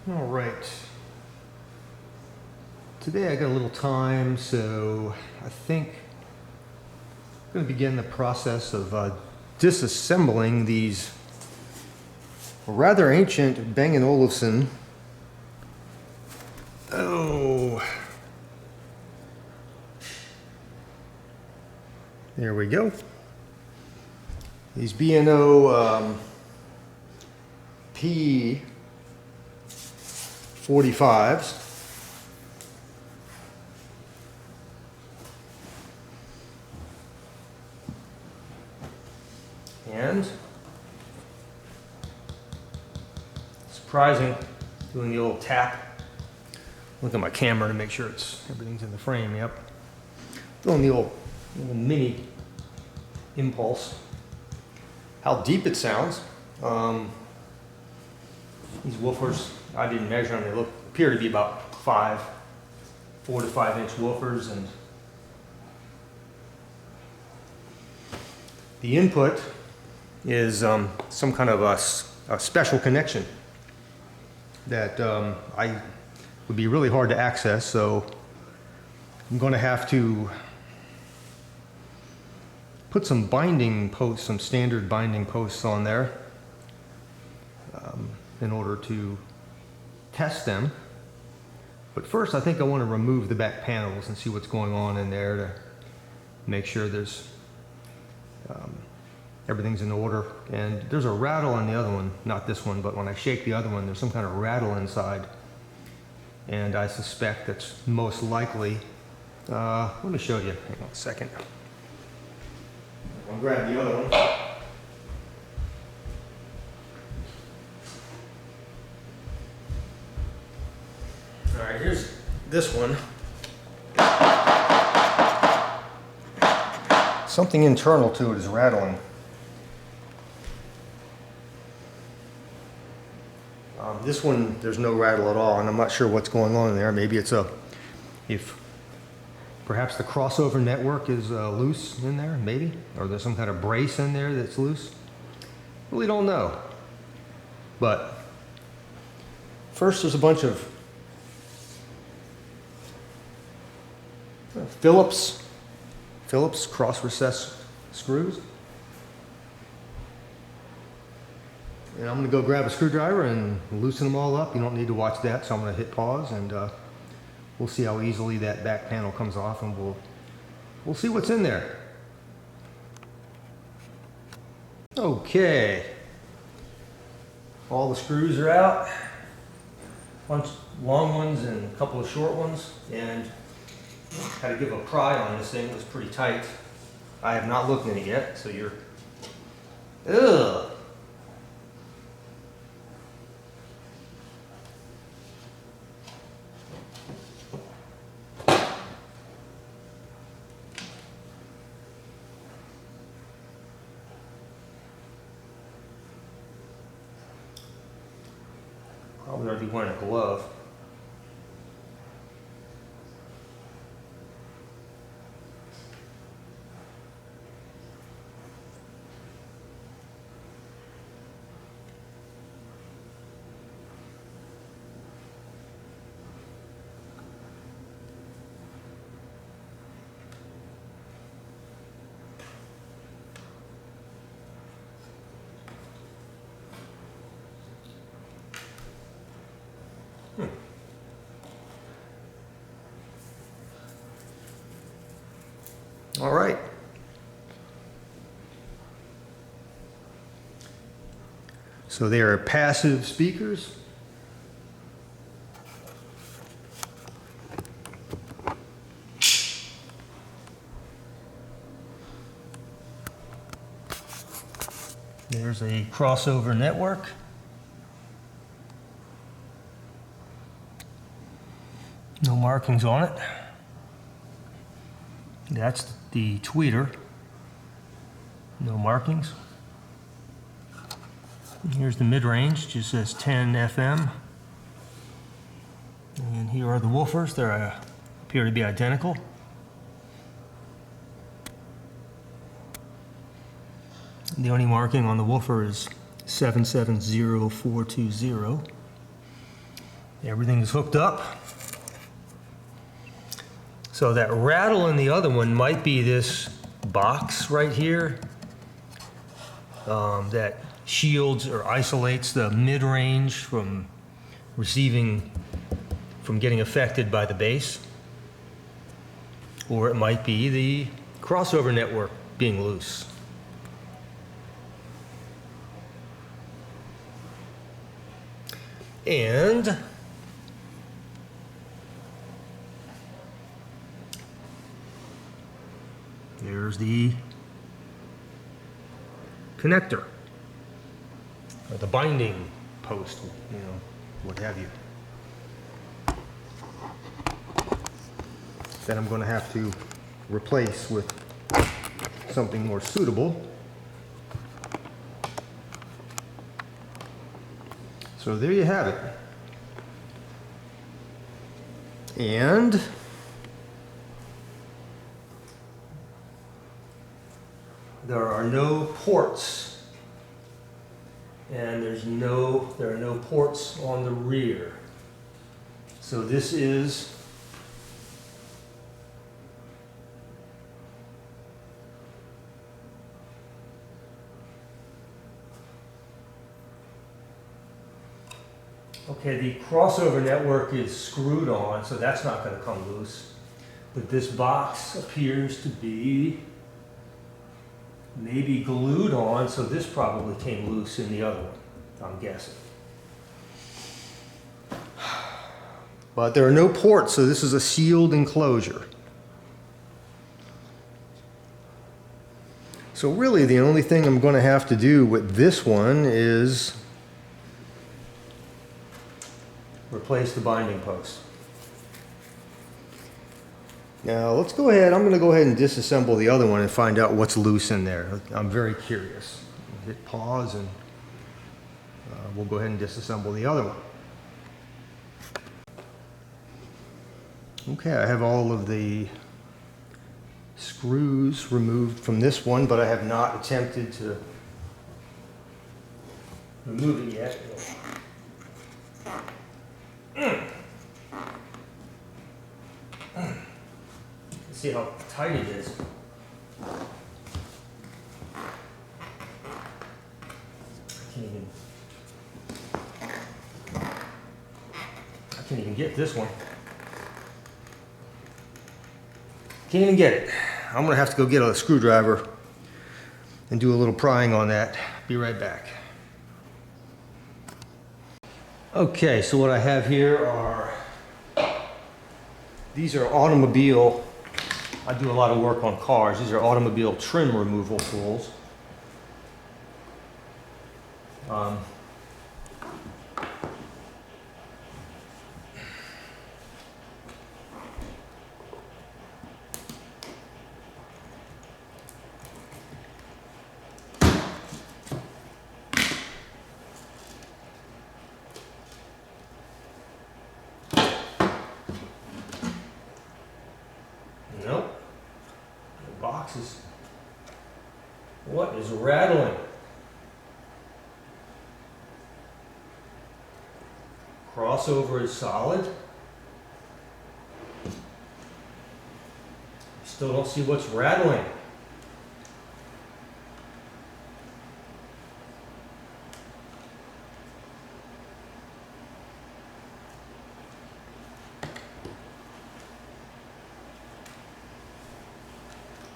All right. Today I got a little time, so I think I'm going to begin the process of disassembling these rather ancient Bang & Olufsen. Oh, there we go. These B&O P45s. And surprising, doing the little tap. Look at my camera to make sure everything's in the frame. Yep. Doing the little mini impulse. How deep it sounds. These woofers, I didn't measure them. They appear to be about 4 to 5 inch woofers, and the input is some kind of a special connection that would be really hard to access, so I'm going to have to put some binding posts, some standard binding posts on there in order to test them. But first I think I want to remove the back panels and see what's going on in there to make sure there's everything's in order. And there's a rattle on the other one, not this one, but when I shake the other one, there's some kind of rattle inside. And I suspect that's most likely, let me show you, hang on a second. I'll grab the other one. All right, here's this one. Something internal to it is rattling. This one, there's no rattle at all, and I'm not sure what's going on in there. Maybe it's perhaps the crossover network is loose in there, maybe, or there's some kind of brace in there that's loose. Really don't know. But first, there's a bunch of Phillips cross-recess screws. And I'm going to go grab a screwdriver and loosen them all up. You don't need to watch that, so I'm going to hit pause, and we'll see how easily that back panel comes off, and we'll see what's in there. Okay. All the screws are out. A bunch of long ones and a couple of short ones, and had to give a pry on this thing. It was pretty tight. I have not looked in it yet, so you're... Ugh! Probably ought to be wearing a glove. All right. So they are passive speakers. There's a crossover network. No markings on it. That's the tweeter. No markings. And here's the mid-range, just says 10 FM. And here are the woofers. They appear to be identical. The only marking on the woofer is 770420. Everything is hooked up. So that rattle in the other one might be this box right here that shields or isolates the mid-range from getting affected by the bass. Or it might be the crossover network being loose. And there's the connector, or the binding post, you know, what have you. That I'm going to have to replace with something more suitable. So there you have it. And there are no ports, and there are no ports on the rear. So this is okay, the crossover network is screwed on, so that's not going to come loose. But this box appears to be maybe glued on, so this probably came loose in the other one, I'm guessing. But there are no ports, so this is a sealed enclosure. So really the only thing I'm going to have to do with this one is replace the binding post. Now let's go ahead, I'm going to go ahead and disassemble the other one and find out what's loose in there. I'm very curious. Hit pause and we'll go ahead and disassemble the other one. Okay, I have all of the screws removed from this one, but I have not attempted to remove it yet. Let's see how tight it is. I can't even get this one. Can't even get it. I'm gonna have to go get a screwdriver and do a little prying on that. Be right back. Okay, so what I have here are, these are automobile, I do a lot of work on cars. These are automobile trim removal tools. Nope. The box is, what is rattling? Crossover is solid. Still don't see what's rattling.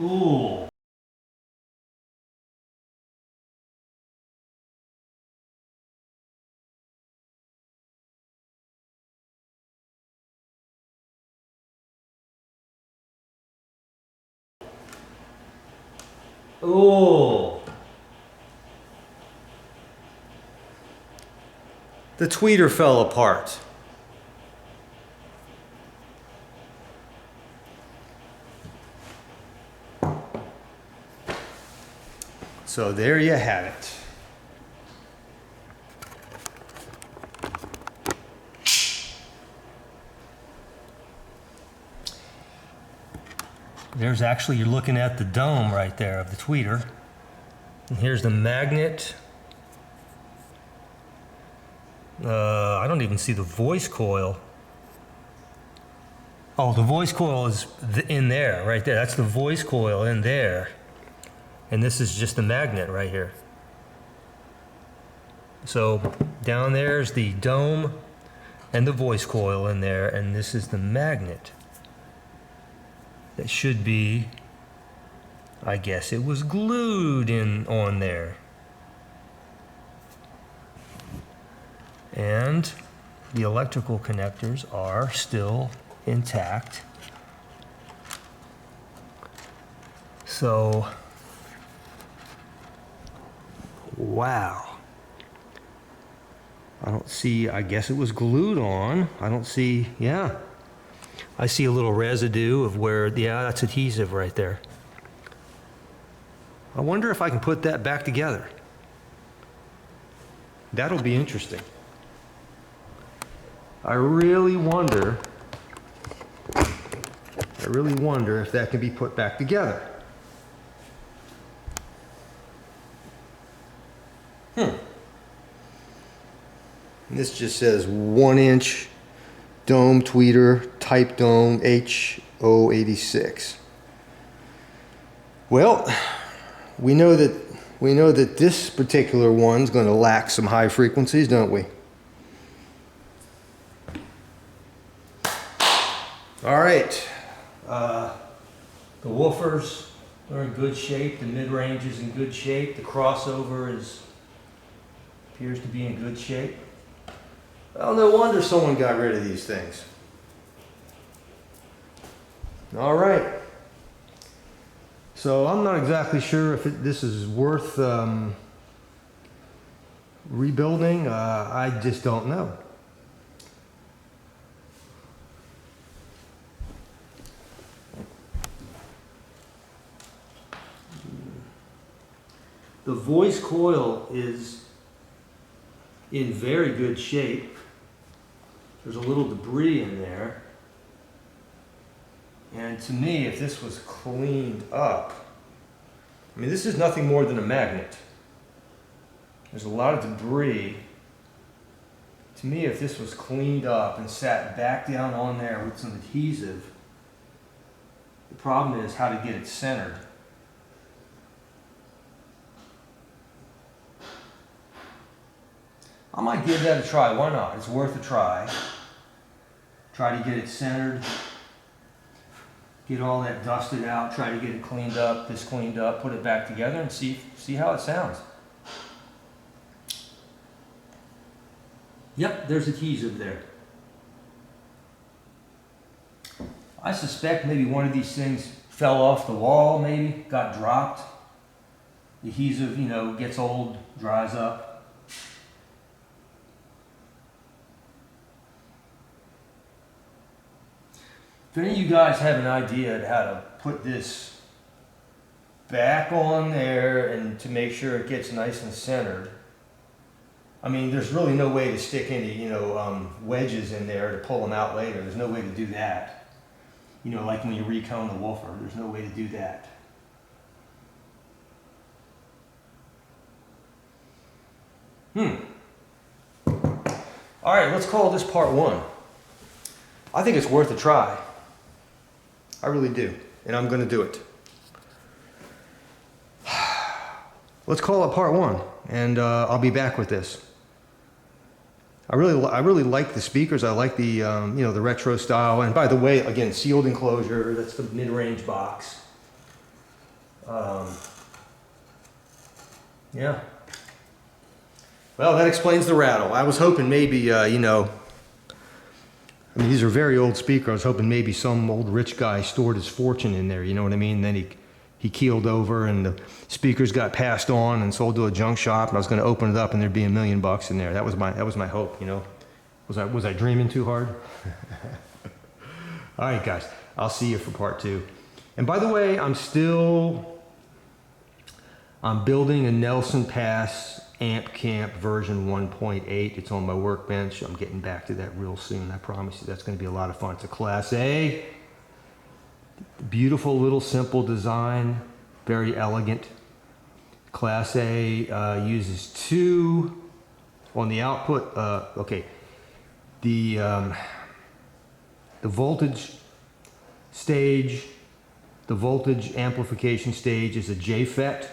Ooh. Ooh. The tweeter fell apart. So there you have it. There's actually, you're looking at the dome right there of the tweeter. And here's the magnet. I don't even see the voice coil. Oh, the voice coil is in there, right there. That's the voice coil in there. And this is just the magnet right here. So down there's the dome and the voice coil in there, and this is the magnet. That should be, I guess it was glued in on there. And the electrical connectors are still intact. So, wow. I don't see, I guess it was glued on. I don't see, yeah. I see a little residue of where, yeah, that's adhesive right there. I wonder if I can put that back together. That'll be interesting. I really wonder if that can be put back together. And this just says 1-inch dome tweeter, type dome H086. Well, we know that this particular one's going to lack some high frequencies, don't we? All right. The woofers are in good shape. The mid-range is in good shape. The crossover appears to be in good shape. Well, no wonder someone got rid of these things. All right. So I'm not exactly sure if this is worth rebuilding. I just don't know. The voice coil is in very good shape. There's a little debris in there. And to me, if this was cleaned up, I mean, this is nothing more than a magnet. There's a lot of debris. To me, if this was cleaned up and sat back down on there with some adhesive, the problem is how to get it centered. I might give that a try. Why not? It's worth a try. Try to get it centered. Get all that dusted out. Try to get it cleaned up, this cleaned up, put it back together and see how it sounds. Yep, there's adhesive there. I suspect maybe one of these things fell off the wall, maybe, got dropped. The adhesive, gets old, dries up. If any of you guys have an idea of how to put this back on there and to make sure it gets nice and centered, I mean, there's really no way to stick any, wedges in there to pull them out later. There's no way to do that. Like when you recone the woofer, there's no way to do that. All right, let's call this part 1. I think it's worth a try. I really do, and I'm going to do it. Let's call it part 1, and I'll be back with this. I really like the speakers. I like the the retro style. And by the way, again, sealed enclosure. That's the mid-range box. Yeah. Well, that explains the rattle. I was hoping maybe I mean, these are very old speakers. I was hoping maybe some old rich guy stored his fortune in there, you know what I mean? And then he keeled over and the speakers got passed on and sold to a junk shop, and I was going to open it up and there'd be $1 million in there. That was my hope, Was I dreaming too hard? All right, guys. I'll see you for part 2. And by the way, I'm building a Nelson Pass Amp Camp version 1.8. It's on my workbench. I'm getting back to that real soon. I promise you that's going to be a lot of fun. It's a Class A. Beautiful little simple design. Very elegant. Class A uses 2 On the output, okay, the voltage stage, the voltage amplification stage is a JFET,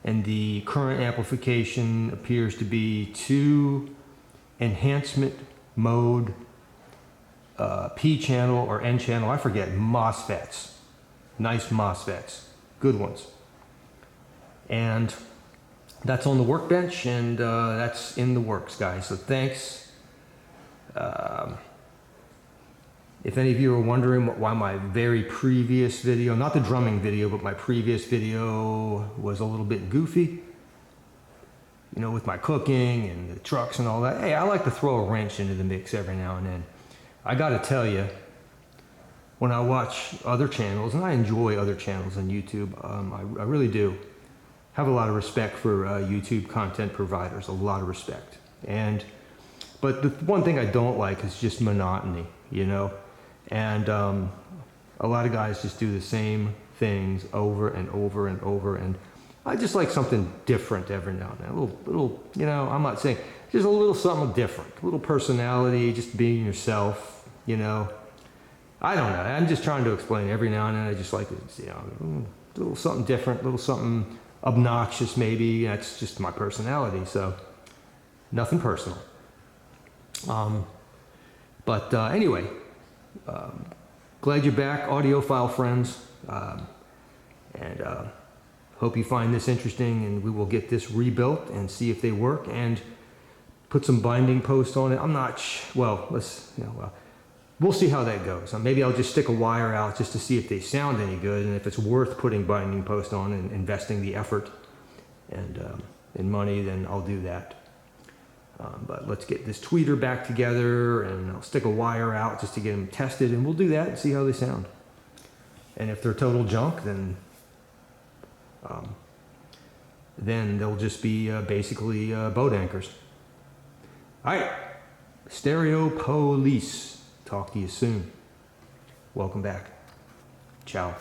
and the current amplification appears to be 2 enhancement mode P channel or N channel, I forget, MOSFETs. Nice MOSFETs, good ones. And that's on the workbench, and that's in the works, guys. So thanks. If any of you are wondering why my very previous video, not the drumming video, but my previous video was a little bit goofy, you know, with my cooking and the trucks and all that. Hey, I like to throw a wrench into the mix every now and then. I gotta tell you, when I watch other channels, and I enjoy other channels on YouTube, I really do have a lot of respect for YouTube content providers, a lot of respect. But the one thing I don't like is just monotony, you know? And a lot of guys just do the same things over and over and over, and I just like something different every now and then. A little, you know, I'm not saying, just a little something different, a little personality, just being yourself, you know. I don't know, I'm just trying to explain every now and then. I just like to, you know, a little something different, a little something obnoxious maybe. That's just my personality, so nothing personal. Anyway, glad you're back, audiophile friends, and hope you find this interesting, and we will get this rebuilt and see if they work and put some binding post on it. I'm not well, let's, you know, we'll see how that goes. Maybe I'll just stick a wire out just to see if they sound any good, and if it's worth putting binding post on and investing the effort and in money, then I'll do that. But let's get this tweeter back together, and I'll stick a wire out just to get them tested, and we'll do that and see how they sound. And if they're total junk, then they'll just be basically boat anchors. All right, Stereo Police. Talk to you soon. Welcome back. Ciao.